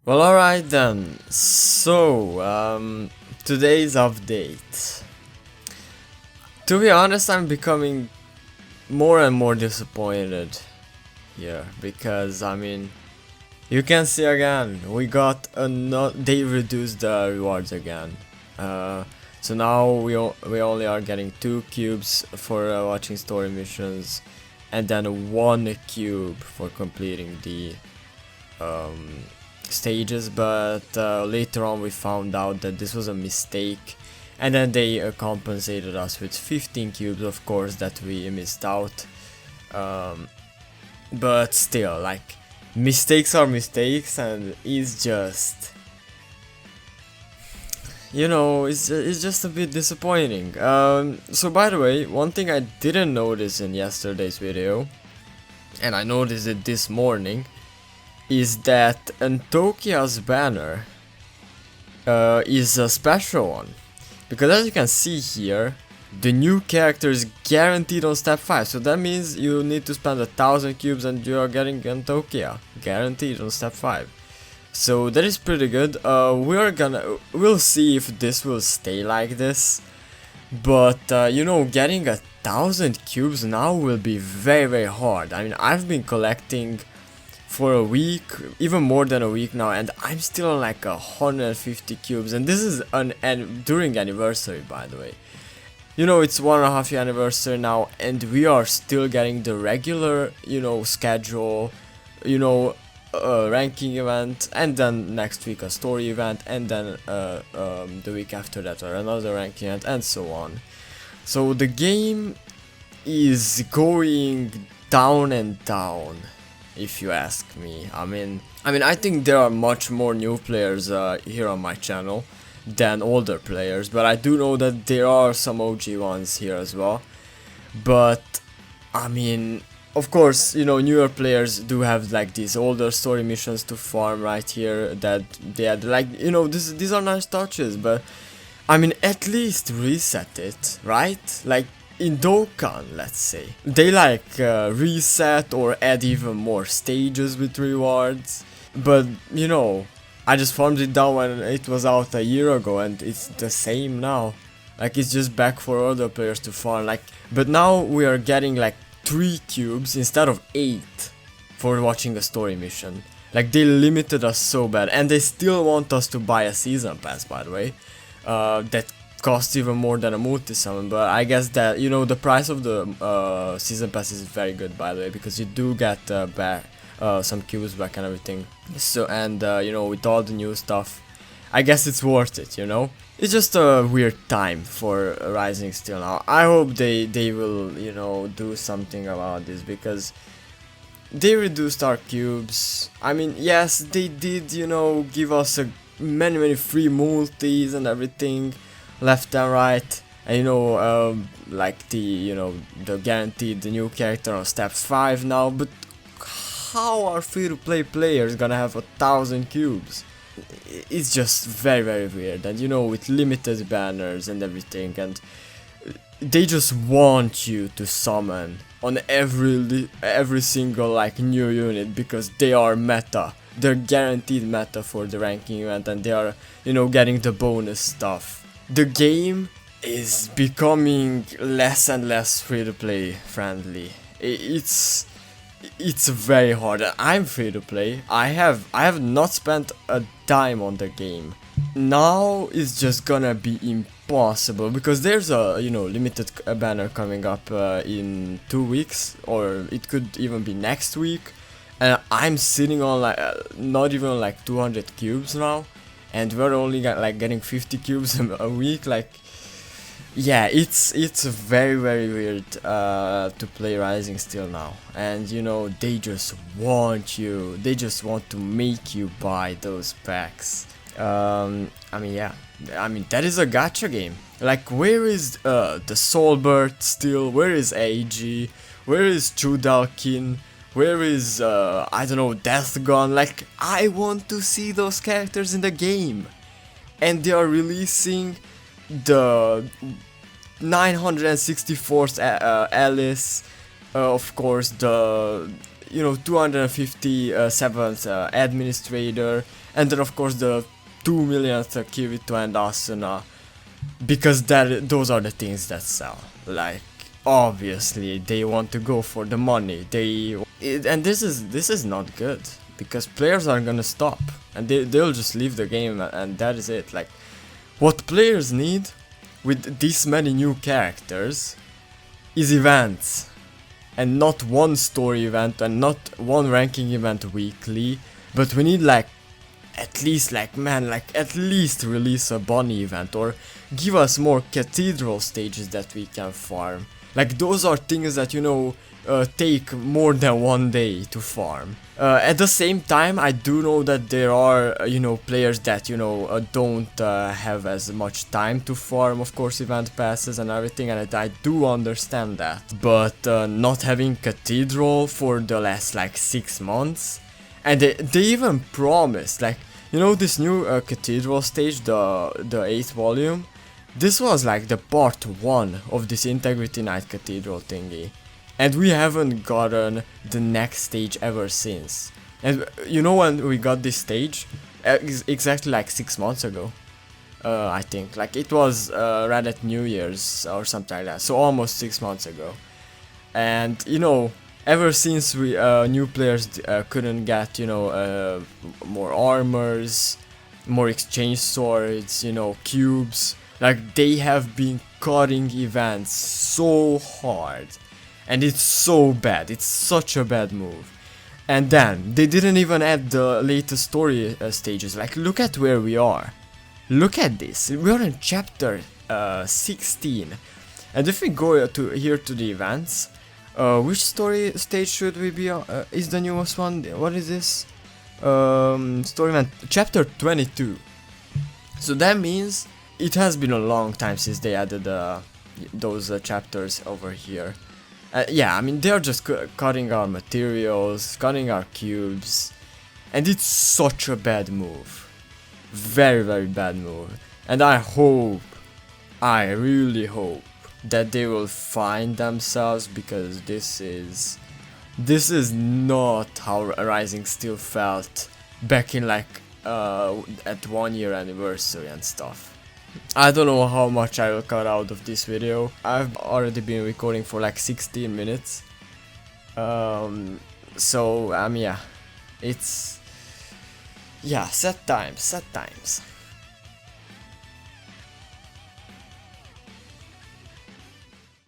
Well, alright then. So, today's update. To be honest, I'm becoming more and more disappointed here because you can see again we got they reduced the rewards again. So now we only are getting 2 cubes for watching story missions, and then 1 cube for completing the stages, but later on we found out that this was a mistake, and then they compensated us with 15 cubes, of course, that we missed out. But still, like, mistakes are mistakes, and it's just, it's just a bit disappointing. So by the way, one thing I didn't notice in yesterday's video, and I noticed it this morning, is that Antokia's banner is a special one, because as you can see here, the new character is guaranteed on step 5, so that means you need to spend 1,000 cubes and you are getting Antokia guaranteed on step 5. So that is pretty good. We'll see if this will stay like this, but getting 1,000 cubes now will be very hard. I mean, I've been collecting for a week, even more than a week now, and I'm still on like 150 cubes, and this is during anniversary, by the way. It's 1.5 year anniversary now, and we are still getting the regular, schedule, ranking event, and then next week a story event, and then the week after that or another ranking event, and so on. So the game is going down and down, if you ask me. I mean, I think there are much more new players here on my channel than older players, but I do know that there are some OG ones here as well. But of course, newer players do have like these older story missions to farm right here that they had, like, these are nice touches, but at least reset it, right? Like in Dokkan, let's say, they reset or add even more stages with rewards. But I just farmed it down when it was out a year ago, and it's the same now. Like, it's just back for other players to farm. But now we are getting like 3 cubes instead of 8 for watching a story mission. Like, they limited us so bad, and they still want us to buy a season pass, by the way. That costs even more than a multi-summon, but I guess that, the price of the season pass is very good, by the way, because you do get back some cubes back and everything. So, and with all the new stuff, I guess it's worth it, It's just a weird time for Rising still now. I hope they will, do something about this, because they reduced our cubes. Yes, they did, give us many free multis and everything, left and right. And like the guaranteed the new character on step 5 now, but how are free-to-play players gonna have 1,000 cubes? It's just very weird, and with limited banners and everything, and they just want you to summon on every single like new unit, because they are meta. They're guaranteed meta for the ranking event, and they are getting the bonus stuff. The game is becoming less and less free-to-play friendly. It's very hard. I'm free to play. I have not spent a dime on the game. Now it's just gonna be impossible, because there's a limited banner coming up in 2 weeks, or it could even be next week, and I'm sitting on like not even like 200 cubes now, and we're only getting 50 cubes a week. Like, yeah, it's very weird to play Rising still now, and they just want to make you buy those packs. Yeah, that is a gacha game. Like, where is the Soulbird still? Where is AG? Where is Chudalkin? Where is I don't know, Deathgun? Like, I want to see those characters in the game, and they are releasing the 964th Alice, of course, the you know, 257th administrator, and then of course the 2 millionth Kirito and Asuna, because those are the things that sell. Like, obviously they want to go for the money. And this is not good, because players are gonna stop and they'll just leave the game, and that is it. Like, what players need with this many new characters is events, and not one story event and not one ranking event weekly, but we need like at least at least release a bunny event, or give us more cathedral stages that we can farm. Like, those are things that, you know, take more than 1 day to farm. At the same time, I do know that there are, you know, players that, you know, don't have as much time to farm, of course, event passes and everything, and I do understand that. But not having cathedral for the last like 6 months, and they even promised, like, you know, this new cathedral stage, the 8th volume. This was like the part 1 of this Integrity Night Cathedral thingy, and we haven't gotten the next stage ever since. And you know when we got this stage? Exactly like 6 months ago, I think. Like, it was right at New Year's or something like that, so almost 6 months ago. And, you know, ever since we new players couldn't get, you know, more armors, more exchange swords, you know, cubes. Like, they have been cutting events so hard, and it's so bad. It's such a bad move. And then they didn't even add the latest story stages. Like, look at where we are. Look at this. We're in chapter 16, and if we go to here to the events, which story stage should we be on? Is the newest one? What is this? Story event chapter 22. So that means it has been a long time since they added those chapters over here. Yeah, I mean, they're just cutting our materials, cutting our cubes, and it's such a bad move. Very, very bad move. And I really hope that they will find themselves, because this is not how Rising Steel felt back in like at 1 year anniversary and stuff. I don't know how much I will cut out of this video. I've already been recording for like 16 minutes. So yeah, it's, yeah, set times.